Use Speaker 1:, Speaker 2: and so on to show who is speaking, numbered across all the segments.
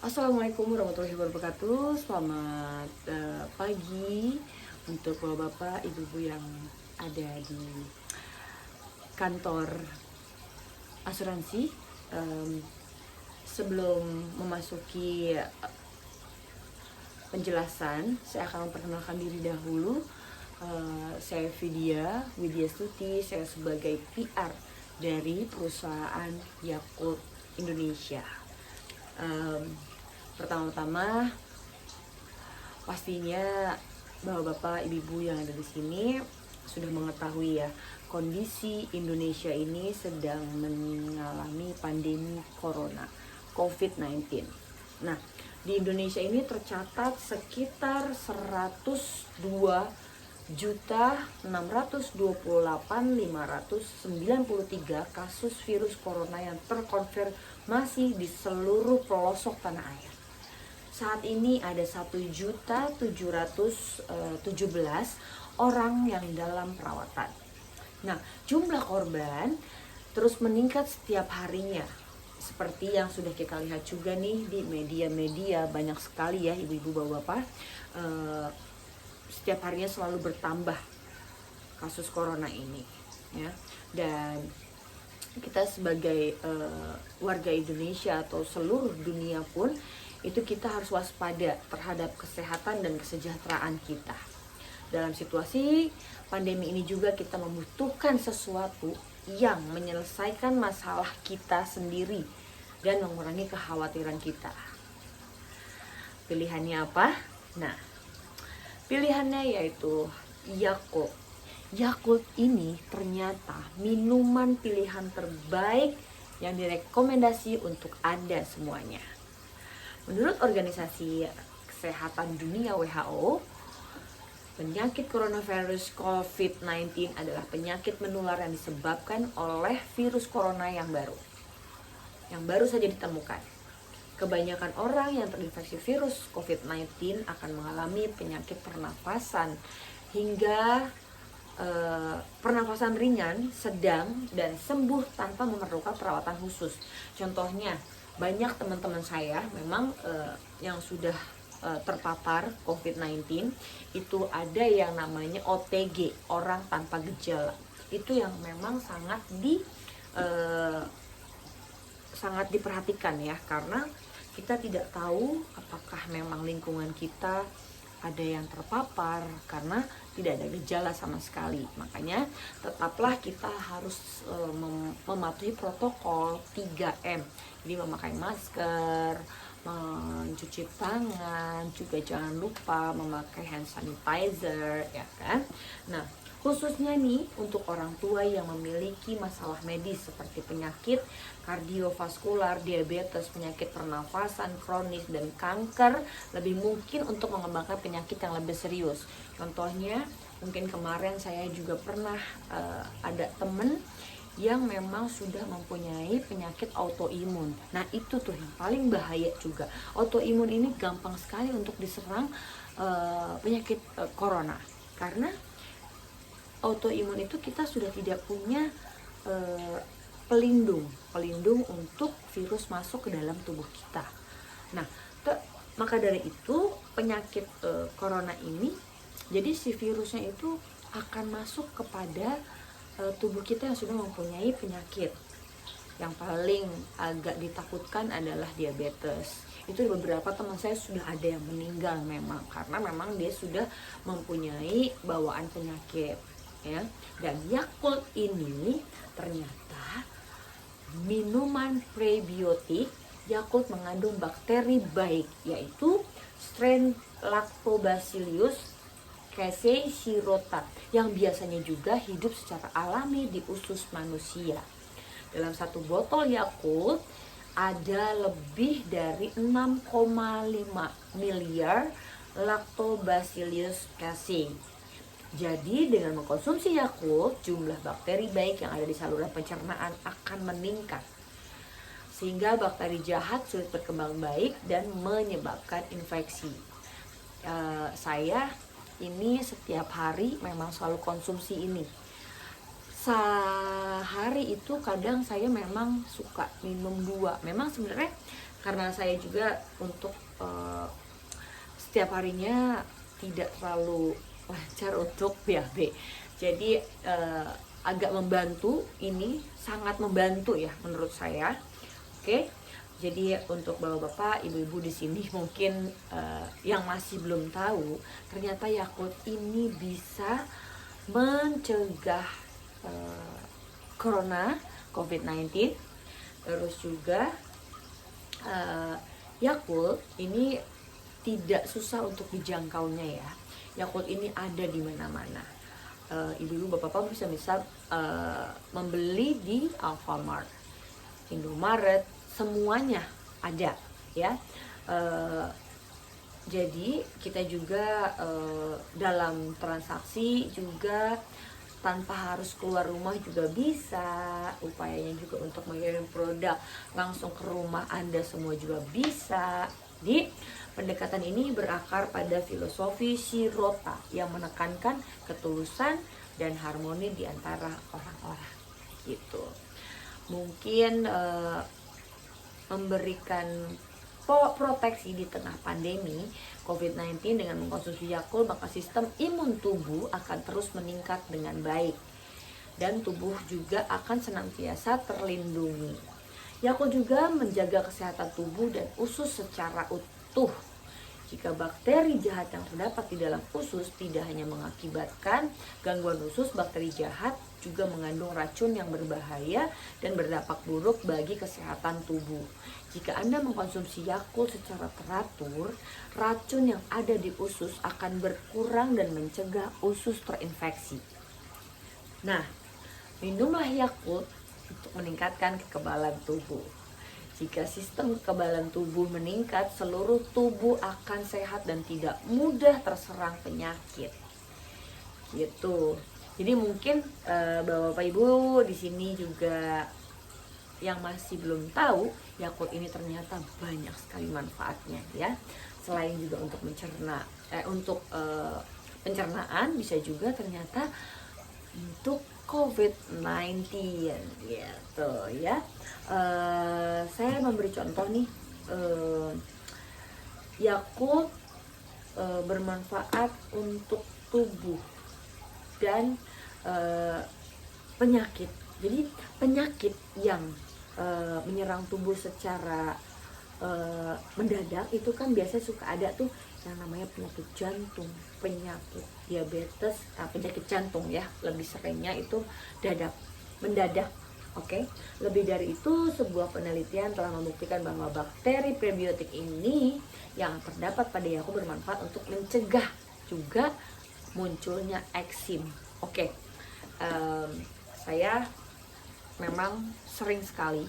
Speaker 1: Assalamualaikum warahmatullahi wabarakatuh. Selamat pagi untuk bapak-bapak, ibu-ibu yang ada di kantor asuransi. Sebelum memasuki penjelasan, saya akan memperkenalkan diri dahulu. Saya Widya Stuti. Saya sebagai PR dari perusahaan Yakult Indonesia. Pertama-tama pastinya bapak-bapak, ibu-ibu yang ada di sini sudah mengetahui ya, kondisi Indonesia ini sedang mengalami pandemi corona COVID-19. Nah, di Indonesia ini tercatat sekitar 102.628.593 kasus virus corona yang terkonfirmasi di seluruh pelosok tanah air. Saat ini ada 1.717 orang yang dalam perawatan. Nah, jumlah korban terus meningkat setiap harinya. Seperti yang sudah kita lihat juga nih di media-media, banyak sekali ya ibu-ibu bapak-bapak, setiap harinya selalu bertambah kasus corona ini ya. Dan kita sebagai warga Indonesia atau seluruh dunia pun itu kita harus waspada terhadap kesehatan dan kesejahteraan kita. Dalam situasi pandemi ini juga kita membutuhkan sesuatu yang menyelesaikan masalah kita sendiri dan mengurangi kekhawatiran kita. Pilihannya apa? Nah, pilihannya yaitu Yakult. Yakult ini ternyata minuman pilihan terbaik yang direkomendasi untuk Anda semuanya. Menurut Organisasi Kesehatan Dunia WHO, penyakit coronavirus COVID-19 adalah penyakit menular yang disebabkan oleh virus corona yang baru saja ditemukan. Kebanyakan orang yang terinfeksi virus COVID-19 akan mengalami penyakit pernafasan hingga pernafasan ringan, sedang, dan sembuh tanpa memerlukan perawatan khusus. Contohnya, banyak teman-teman saya memang yang sudah terpapar COVID-19 itu ada yang namanya OTG, orang tanpa gejala. Itu yang memang sangat diperhatikan ya, karena kita tidak tahu apakah memang lingkungan kita ada yang terpapar karena tidak ada gejala sama sekali. Makanya tetaplah kita harus mematuhi protokol 3M. Jadi memakai masker, mencuci tangan, juga jangan lupa memakai hand sanitizer ya kan. Nah, khususnya nih untuk orang tua yang memiliki masalah medis seperti penyakit kardiovaskular, diabetes, penyakit pernafasan kronis, dan kanker, lebih mungkin untuk mengembangkan penyakit yang lebih serius. Contohnya, mungkin kemarin saya juga pernah ada temen yang memang sudah mempunyai penyakit autoimun. Nah, itu tuh yang paling bahaya juga. Autoimun ini gampang sekali untuk diserang penyakit corona. Karena autoimun itu kita sudah tidak punya pelindung untuk virus masuk ke dalam tubuh kita. Nah, maka dari itu penyakit corona ini, jadi si virusnya itu akan masuk kepada tubuh kita yang sudah mempunyai penyakit. Yang paling agak ditakutkan adalah diabetes. Itu beberapa teman saya sudah ada yang meninggal memang karena memang dia sudah mempunyai bawaan penyakit ya. Dan Yakult ini ternyata minuman prebiotik. Yakult mengandung bakteri baik, yaitu strain Lactobacillus casei shirota yang biasanya juga hidup secara alami di usus manusia. Dalam satu botol Yakult ada lebih dari 6,5 miliar Lactobacillus casei. Jadi dengan mengkonsumsi Yakult, jumlah bakteri baik yang ada di saluran pencernaan akan meningkat, sehingga bakteri jahat sulit berkembang baik dan menyebabkan infeksi. Saya ini setiap hari memang selalu konsumsi ini. Sehari itu kadang saya memang suka minum 2. Memang sebenarnya karena saya juga untuk setiap harinya tidak terlalu lancar untuk BAB, jadi agak membantu, ini sangat membantu ya menurut saya. Oke, jadi untuk bapak-bapak, ibu-ibu di sini mungkin yang masih belum tahu, ternyata Yakult ini bisa mencegah corona COVID-19. Terus juga Yakult ini tidak susah untuk dijangkaunya ya. Yakult ini ada di mana-mana. Ibu-ibu, bapak-bapak bisa membeli di Alfamart, Indomaret, semuanya ada ya. Jadi kita juga dalam transaksi juga tanpa harus keluar rumah juga bisa. Upayanya juga untuk mengirim produk langsung ke rumah Anda semua juga bisa. Di pendekatan ini berakar pada filosofi Shirota yang menekankan ketulusan dan harmoni di antara orang-orang gitu. Mungkin memberikan proteksi di tengah pandemi COVID-19 dengan mengkonsumsi Yakult, maka sistem imun tubuh akan terus meningkat dengan baik dan tubuh juga akan senantiasa terlindungi. Yakult juga menjaga kesehatan tubuh dan usus secara utuh. Jika bakteri jahat yang terdapat di dalam usus tidak hanya mengakibatkan gangguan usus, bakteri jahat juga mengandung racun yang berbahaya dan berdampak buruk bagi kesehatan tubuh. Jika Anda mengkonsumsi Yakult secara teratur, racun yang ada di usus akan berkurang dan mencegah usus terinfeksi. Nah, minumlah Yakult untuk meningkatkan kekebalan tubuh. Jika sistem kekebalan tubuh meningkat, seluruh tubuh akan sehat dan tidak mudah terserang penyakit. Gitu. Jadi mungkin Bapak Ibu di sini juga yang masih belum tahu, Yakult ini ternyata banyak sekali manfaatnya ya. Selain juga untuk pencernaan, bisa juga ternyata untuk COVID-19 gitu ya. Saya memberi contoh nih, Yakult bermanfaat untuk tubuh dan penyakit. Jadi penyakit yang menyerang tubuh secara mendadak itu kan biasanya suka ada tuh yang namanya penyakit jantung, penyakit diabetes, penyakit jantung ya, lebih seringnya itu mendadak. Oke. Lebih dari itu, sebuah penelitian telah membuktikan bahwa bakteri prebiotik ini yang terdapat pada Yakult bermanfaat untuk mencegah juga munculnya eksim. Oke. Saya memang sering sekali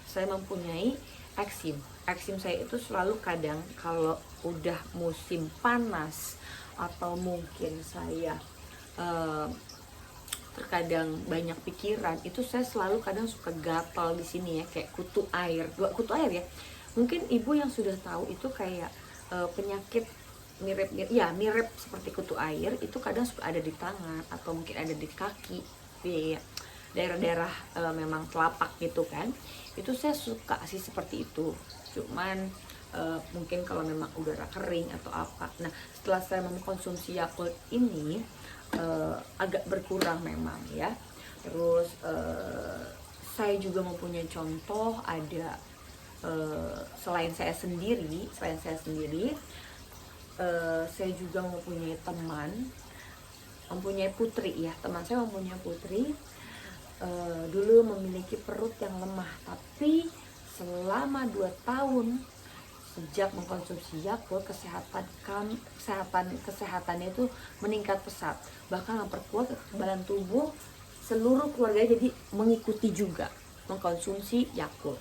Speaker 1: saya mempunyai eksim. Eksim saya itu selalu kadang kalau udah musim panas atau mungkin saya terkadang banyak pikiran, itu saya selalu kadang suka gatal di sini ya, kayak kutu air ya. Mungkin ibu yang sudah tahu itu kayak penyakit mirip seperti kutu air, itu kadang suka ada di tangan atau mungkin ada di kaki, di daerah-daerah memang telapak gitu kan. Itu saya suka sih seperti itu. Cuman mungkin kalau memang udara kering atau apa. Nah, setelah saya mengkonsumsi Yakult ini agak berkurang memang ya. Terus saya juga mempunyai contoh, ada selain saya sendiri, saya juga mempunyai mempunyai putri ya. Teman saya mempunyai putri, dulu memiliki perut yang lemah, tapi selama 2 tahun sejak mengkonsumsi Yakult, kesehatannya itu meningkat pesat, bahkan memperkuat kekebalan tubuh. Seluruh keluarga jadi mengikuti juga mengkonsumsi Yakult.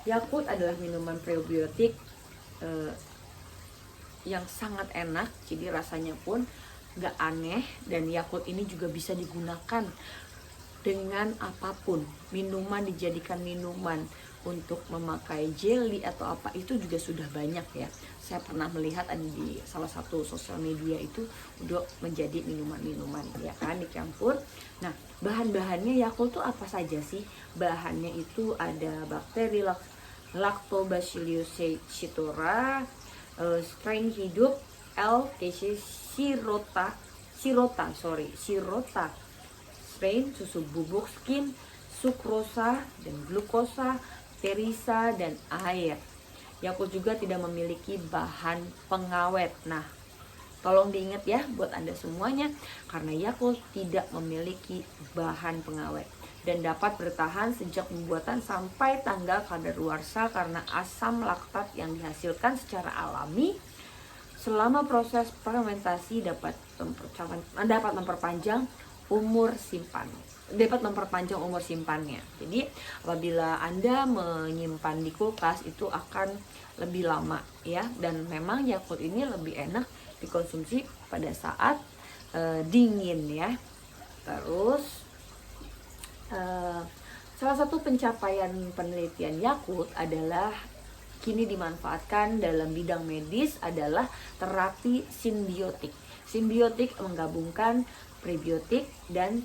Speaker 1: Yakult adalah minuman prebiotik yang sangat enak, jadi rasanya pun gak aneh, dan Yakult ini juga bisa digunakan dengan apapun. Minuman, dijadikan minuman, untuk memakai jelly atau apa, itu juga sudah banyak ya. Saya pernah melihat ada di salah satu sosial media itu udah menjadi minuman-minuman ya kan, dicampur. Nah, bahan-bahannya Yakult tuh apa saja sih? Bahannya itu ada bakteri Lactobacillus shittora, strain hidup L. sirota, strain susu bubuk skim, sukrosa dan glukosa, terisa dan air. Yakult juga tidak memiliki bahan pengawet. Nah, tolong diingat ya buat Anda semuanya, karena Yakult tidak memiliki bahan pengawet dan dapat bertahan sejak pembuatan sampai tanggal kadaluarsa karena asam laktat yang dihasilkan secara alami selama proses fermentasi dapat memperpanjang umur simpannya. Jadi apabila Anda menyimpan di kulkas itu akan lebih lama ya, dan memang Yakult ini lebih enak dikonsumsi pada saat dingin ya. Terus salah satu pencapaian penelitian Yakult adalah kini dimanfaatkan dalam bidang medis adalah terapi simbiotik. Simbiotik menggabungkan prebiotik dan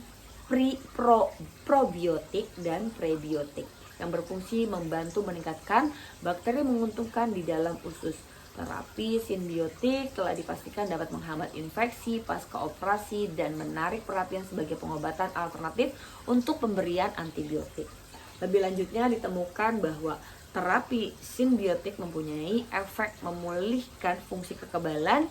Speaker 1: probiotik dan prebiotik yang berfungsi membantu meningkatkan bakteri menguntungkan di dalam usus. Terapi simbiotik telah dipastikan dapat menghambat infeksi pasca operasi dan menarik perhatian sebagai pengobatan alternatif untuk pemberian antibiotik. Lebih lanjutnya ditemukan bahwa terapi simbiotik mempunyai efek memulihkan fungsi kekebalan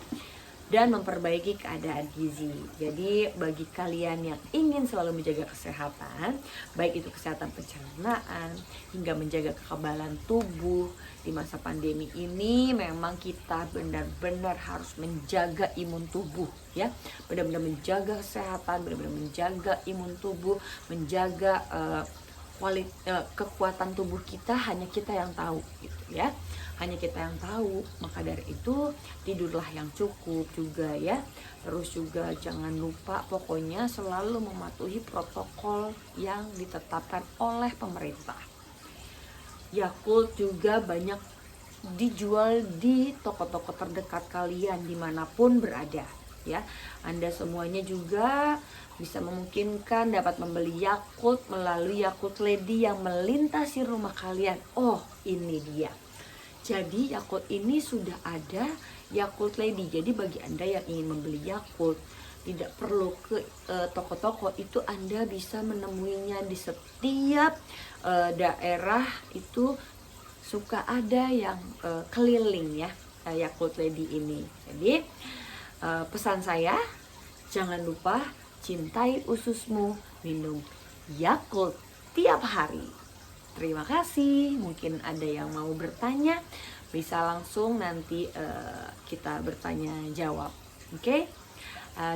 Speaker 1: dan memperbaiki keadaan gizi. Jadi bagi kalian yang ingin selalu menjaga kesehatan, baik itu kesehatan pencernaan hingga menjaga kekebalan tubuh di masa pandemi ini, memang kita benar-benar harus menjaga imun tubuh ya. Benar-benar menjaga kesehatan, benar-benar menjaga imun tubuh, menjaga kekuatan tubuh kita hanya kita yang tahu gitu ya. Hanya kita yang tahu. Maka dari itu tidurlah yang cukup juga ya. Terus juga jangan lupa pokoknya selalu mematuhi protokol yang ditetapkan oleh pemerintah. Yakult juga banyak dijual di toko-toko terdekat kalian dimanapun berada ya. Anda semuanya juga bisa memungkinkan dapat membeli Yakult melalui Yakult Lady yang melintasi rumah kalian. Oh, ini dia. Jadi Yakult ini sudah ada Yakult Lady. Jadi bagi Anda yang ingin membeli Yakult, tidak perlu ke toko-toko, itu Anda bisa menemuinya di setiap daerah. Itu suka ada yang keliling ya Yakult Lady ini. Jadi pesan saya, jangan lupa cintai ususmu, minum Yakult tiap hari. Terima kasih. Mungkin ada yang mau bertanya, bisa langsung nanti kita bertanya jawab. Oke?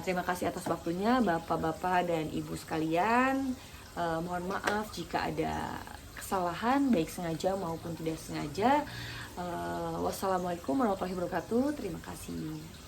Speaker 1: Terima kasih atas waktunya Bapak-bapak dan Ibu sekalian. Mohon maaf jika ada kesalahan baik sengaja maupun tidak sengaja. Wassalamualaikum warahmatullahi wabarakatuh. Terima kasih.